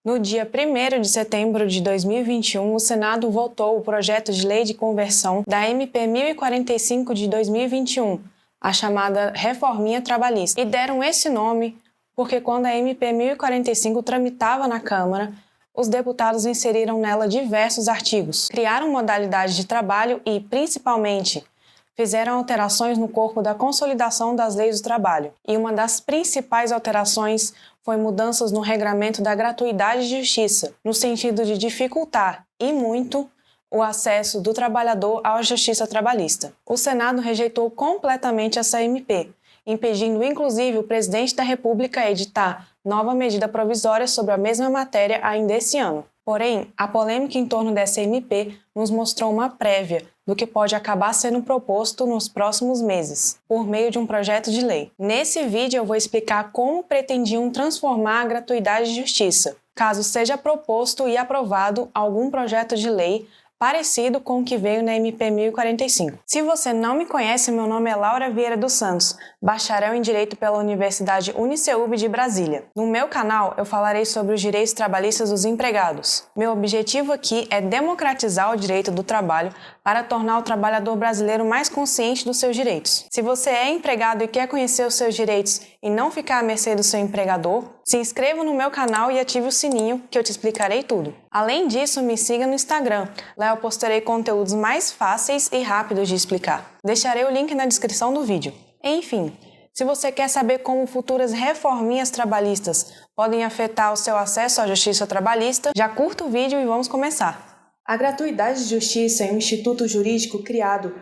No dia 1º de setembro de 2021, o Senado votou o projeto de lei de conversão da MP 1045 de 2021, a chamada Reforminha Trabalhista. E deram esse nome porque quando a MP 1045 tramitava na Câmara, os deputados inseriram nela diversos artigos, criaram modalidades de trabalho e, principalmente, fizeram alterações no corpo da consolidação das leis do trabalho. E uma das principais alterações foi mudanças no regramento da gratuidade de justiça, no sentido de dificultar, e muito, o acesso do trabalhador à justiça trabalhista. O Senado rejeitou completamente essa MP, impedindo inclusive o presidente da República a editar nova medida provisória sobre a mesma matéria ainda esse ano. Porém, a polêmica em torno dessa MP nos mostrou uma prévia do que pode acabar sendo proposto nos próximos meses, por meio de um projeto de lei. Nesse vídeo eu vou explicar como pretendiam transformar a gratuidade de justiça, caso seja proposto e aprovado algum projeto de lei parecido com o que veio na MP 1045. Se você não me conhece, meu nome é Laura Vieira dos Santos, bacharel em Direito pela Universidade UniCeub de Brasília. No meu canal, eu falarei sobre os direitos trabalhistas dos empregados. Meu objetivo aqui é democratizar o direito do trabalho para tornar o trabalhador brasileiro mais consciente dos seus direitos. Se você é empregado e quer conhecer os seus direitos e não ficar à mercê do seu empregador, se inscreva no meu canal e ative o sininho que eu te explicarei tudo. Além disso, me siga no Instagram. Lá eu postarei conteúdos mais fáceis e rápidos de explicar. Deixarei o link na descrição do vídeo. Enfim, se você quer saber como futuras reforminhas trabalhistas podem afetar o seu acesso à justiça trabalhista, já curta o vídeo e vamos começar. A gratuidade de justiça é um instituto jurídico criado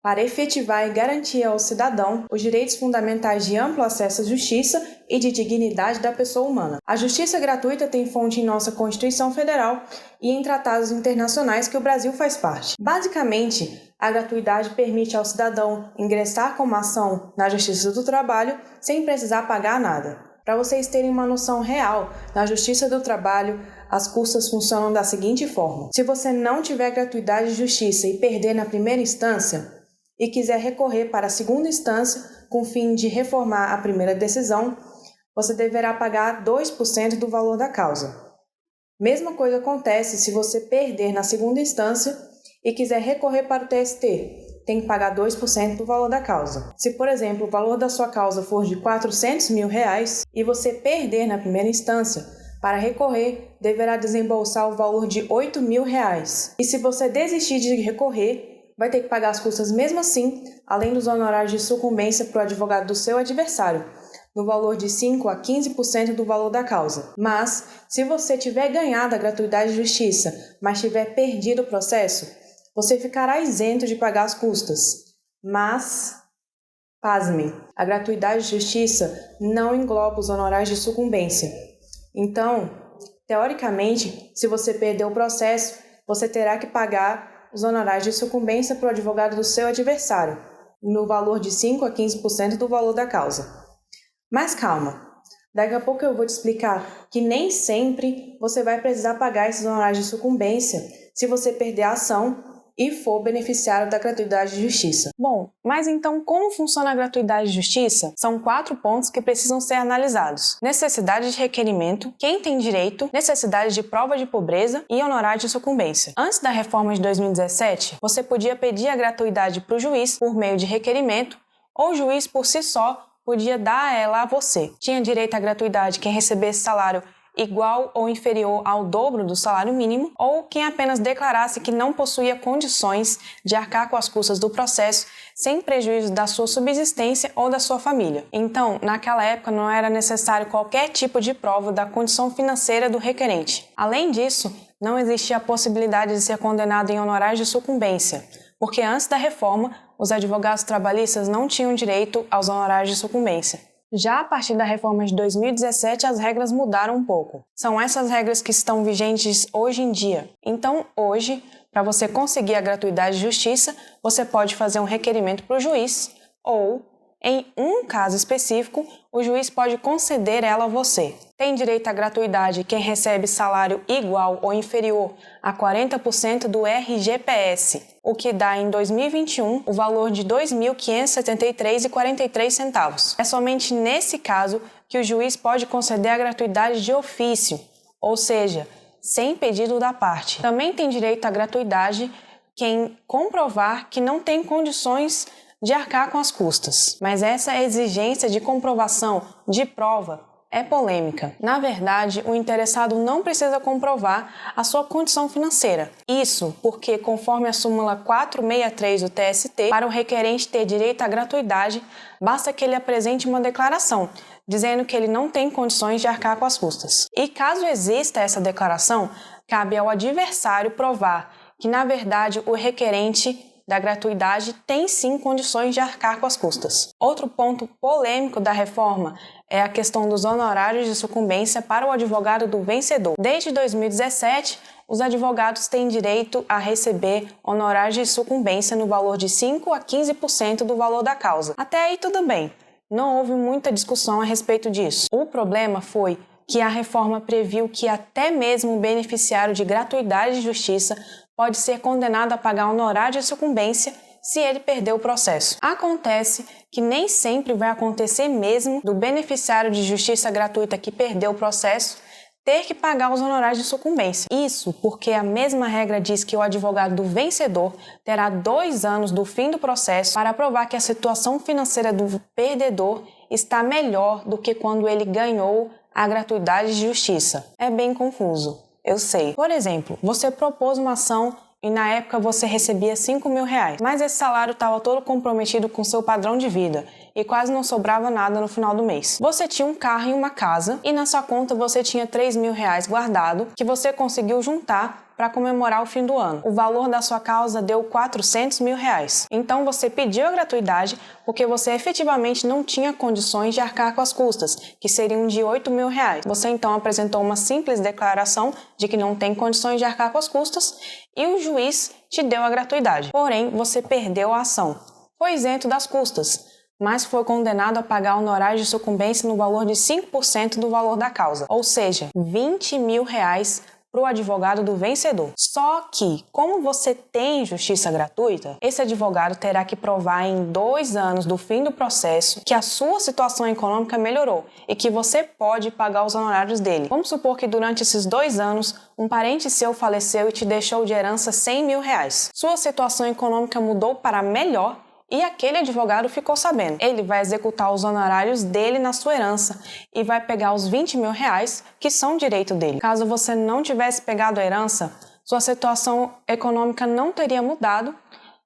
para efetivar e garantir ao cidadão os direitos fundamentais de amplo acesso à justiça e de dignidade da pessoa humana. A justiça gratuita tem fonte em nossa Constituição Federal e em tratados internacionais que o Brasil faz parte. Basicamente, a gratuidade permite ao cidadão ingressar com uma ação na Justiça do Trabalho sem precisar pagar nada. Para vocês terem uma noção real, na Justiça do Trabalho, as custas funcionam da seguinte forma. Se você não tiver gratuidade de justiça e perder na primeira instância, e quiser recorrer para a segunda instância com o fim de reformar a primeira decisão, você deverá pagar 2% do valor da causa. Mesma coisa acontece se você perder na segunda instância e quiser recorrer para o TST, tem que pagar 2% do valor da causa. Se, por exemplo, o valor da sua causa for de R$400 mil e você perder na primeira instância, para recorrer, deverá desembolsar o valor de R$8 mil. E se você desistir de recorrer, vai ter que pagar as custas mesmo assim, além dos honorários de sucumbência para o advogado do seu adversário, no valor de 5% a 15% do valor da causa. Mas, se você tiver ganhado a gratuidade de justiça, mas tiver perdido o processo, você ficará isento de pagar as custas. Mas, pasmem, a gratuidade de justiça não engloba os honorários de sucumbência. Então, teoricamente, se você perder o processo, você terá que pagar os honorários de sucumbência para o advogado do seu adversário, no valor de 5% a 15% do valor da causa. Mas calma, daqui a pouco eu vou te explicar que nem sempre você vai precisar pagar esses honorários de sucumbência se você perder a ação e for beneficiário da gratuidade de justiça. Bom, mas então como funciona a gratuidade de justiça? São 4 pontos que precisam ser analisados. Necessidade de requerimento, quem tem direito, necessidade de prova de pobreza e honorário de sucumbência. Antes da reforma de 2017, você podia pedir a gratuidade para o juiz por meio de requerimento ou o juiz por si só podia dar ela a você. Tinha direito à gratuidade quem recebesse salário igual ou inferior ao dobro do salário mínimo, ou quem apenas declarasse que não possuía condições de arcar com as custas do processo sem prejuízo da sua subsistência ou da sua família. Então, naquela época não era necessário qualquer tipo de prova da condição financeira do requerente. Além disso, não existia a possibilidade de ser condenado em honorários de sucumbência, porque antes da reforma, os advogados trabalhistas não tinham direito aos honorários de sucumbência. Já a partir da reforma de 2017, as regras mudaram um pouco. São essas regras que estão vigentes hoje em dia. Então, hoje, para você conseguir a gratuidade de justiça, você pode fazer um requerimento para o juiz ou, em um caso específico, o juiz pode conceder ela a você. Tem direito à gratuidade quem recebe salário igual ou inferior a 40% do RGPS, o que dá em 2021 o valor de R$ 2.573,43. É somente nesse caso que o juiz pode conceder a gratuidade de ofício, ou seja, sem pedido da parte. Também tem direito à gratuidade quem comprovar que não tem condições de arcar com as custas. Mas essa exigência de comprovação de prova é polêmica. Na verdade, o interessado não precisa comprovar a sua condição financeira. Isso porque, conforme a súmula 463 do TST, para o requerente ter direito à gratuidade, basta que ele apresente uma declaração, dizendo que ele não tem condições de arcar com as custas. E caso exista essa declaração, cabe ao adversário provar que, na verdade, o requerente da gratuidade tem sim condições de arcar com as custas. Outro ponto polêmico da reforma é a questão dos honorários de sucumbência para o advogado do vencedor. Desde 2017, os advogados têm direito a receber honorários de sucumbência no valor de 5% a 15% do valor da causa. Até aí tudo bem, não houve muita discussão a respeito disso. O problema foi que a reforma previu que até mesmo o beneficiário de gratuidade de justiça pode ser condenado a pagar honorário de sucumbência se ele perder o processo. Acontece que nem sempre vai acontecer mesmo do beneficiário de justiça gratuita que perdeu o processo ter que pagar os honorários de sucumbência. Isso porque a mesma regra diz que o advogado do vencedor terá 2 anos do fim do processo para provar que a situação financeira do perdedor está melhor do que quando ele ganhou a gratuidade de justiça. É bem confuso, eu sei. Por exemplo, você propôs uma ação e na época você recebia R$5.000, mas esse salário estava todo comprometido com seu padrão de vida e quase não sobrava nada no final do mês. Você tinha um carro e uma casa e na sua conta você tinha R$3.000 guardado que você conseguiu juntar para comemorar o fim do ano. O valor da sua causa deu R$400.000. Então você pediu a gratuidade porque você efetivamente não tinha condições de arcar com as custas, que seriam de R$8.000. Você então apresentou uma simples declaração de que não tem condições de arcar com as custas e o juiz te deu a gratuidade. Porém, você perdeu a ação. Foi isento das custas, mas foi condenado a pagar honorários de sucumbência no valor de 5% do valor da causa, ou seja, R$20.000 para o advogado do vencedor. Só que, como você tem justiça gratuita, esse advogado terá que provar em 2 anos do fim do processo que a sua situação econômica melhorou e que você pode pagar os honorários dele. Vamos supor que durante esses 2 anos, um parente seu faleceu e te deixou de herança R$100.000. Sua situação econômica mudou para melhor e aquele advogado ficou sabendo. Ele vai executar os honorários dele na sua herança e vai pegar os R$20.000 que são direito dele. Caso você não tivesse pegado a herança, sua situação econômica não teria mudado,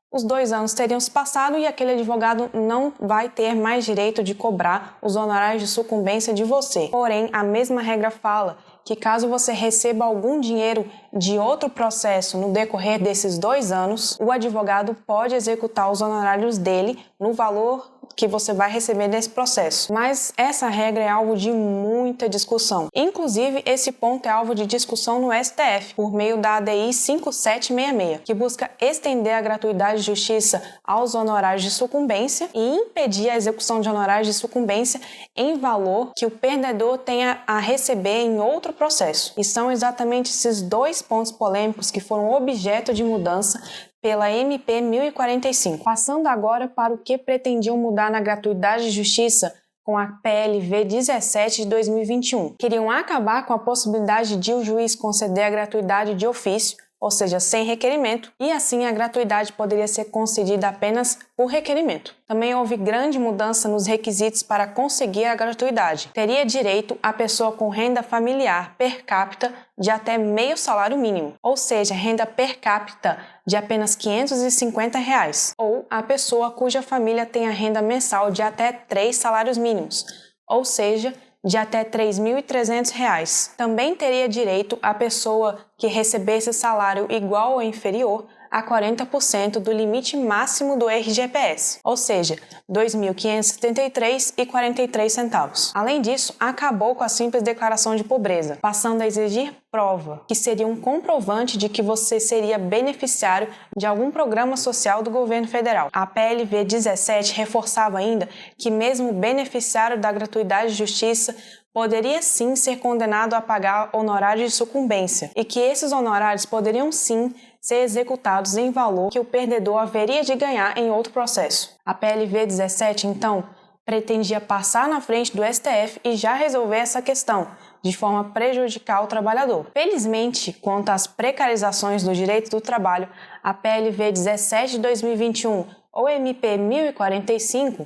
os 2 anos teriam se passado e aquele advogado não vai ter mais direito de cobrar os honorários de sucumbência de você. Porém, a mesma regra fala que caso você receba algum dinheiro de outro processo no decorrer desses 2 anos, o advogado pode executar os honorários dele no valor que você vai receber desse processo. Mas essa regra é alvo de muita discussão. Inclusive, esse ponto é alvo de discussão no STF, por meio da ADI 5766, que busca estender a gratuidade de justiça aos honorários de sucumbência e impedir a execução de honorários de sucumbência em valor que o perdedor tenha a receber em outro processo. E são exatamente esses 2 pontos polêmicos que foram objeto de mudança pela MP 1045. Passando agora para o que pretendiam mudar na gratuidade de justiça com a PLV 17 de 2021. Queriam acabar com a possibilidade de o juiz conceder a gratuidade de ofício, ou seja, sem requerimento, e assim a gratuidade poderia ser concedida apenas por requerimento. Também houve grande mudança nos requisitos para conseguir a gratuidade. Teria direito a pessoa com renda familiar per capita de até meio salário mínimo, ou seja, renda per capita de apenas R$550, ou a pessoa cuja família tenha renda mensal de até 3 salários mínimos, ou seja, de até R$3.300. Também teria direito a pessoa que recebesse salário igual ou inferior a 40% do limite máximo do RGPS, ou seja, R$ 2.573,43. Além disso, acabou com a simples declaração de pobreza, passando a exigir prova, que seria um comprovante de que você seria beneficiário de algum programa social do governo federal. A PLV 17 reforçava ainda que mesmo o beneficiário da gratuidade de justiça poderia sim ser condenado a pagar honorários de sucumbência e que esses honorários poderiam sim ser executados em valor que o perdedor haveria de ganhar em outro processo. A PLV 17, então, pretendia passar na frente do STF e já resolver essa questão, de forma a prejudicar o trabalhador. Felizmente, quanto às precarizações do direito do trabalho, a PLV 17 de 2021, ou MP 1045,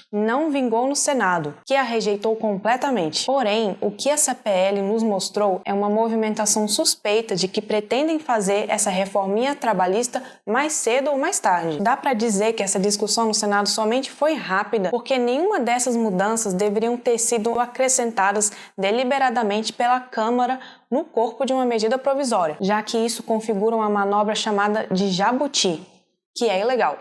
não vingou no Senado, que a rejeitou completamente. Porém, o que essa PL nos mostrou é uma movimentação suspeita de que pretendem fazer essa reforminha trabalhista mais cedo ou mais tarde. Dá para dizer que essa discussão no Senado somente foi rápida, porque nenhuma dessas mudanças deveriam ter sido acrescentadas deliberadamente pela Câmara no corpo de uma medida provisória, já que isso configura uma manobra chamada de jabuti, que é ilegal.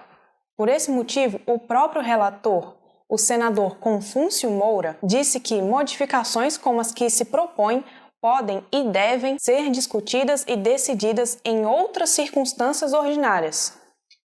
Por esse motivo, o próprio relator, o senador Confúcio Moura, disse que modificações como as que se propõem podem e devem ser discutidas e decididas em outras circunstâncias ordinárias,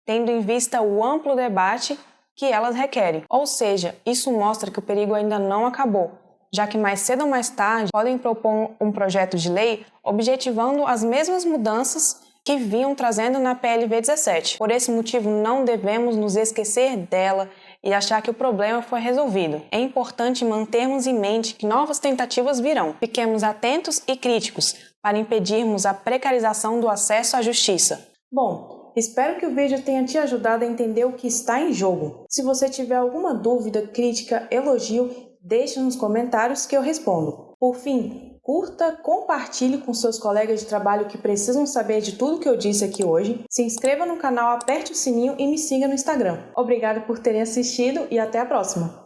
tendo em vista o amplo debate que elas requerem. Ou seja, isso mostra que o perigo ainda não acabou, já que mais cedo ou mais tarde podem propor um projeto de lei objetivando as mesmas mudanças que vinham trazendo na PLV 17. Por esse motivo, não devemos nos esquecer dela e achar que o problema foi resolvido. É importante mantermos em mente que novas tentativas virão. Fiquemos atentos e críticos para impedirmos a precarização do acesso à justiça. Bom, espero que o vídeo tenha te ajudado a entender o que está em jogo. Se você tiver alguma dúvida, crítica, elogio, deixe nos comentários que eu respondo. Por fim, curta, compartilhe com seus colegas de trabalho que precisam saber de tudo que eu disse aqui hoje. Se inscreva no canal, aperte o sininho e me siga no Instagram. Obrigada por terem assistido e até a próxima!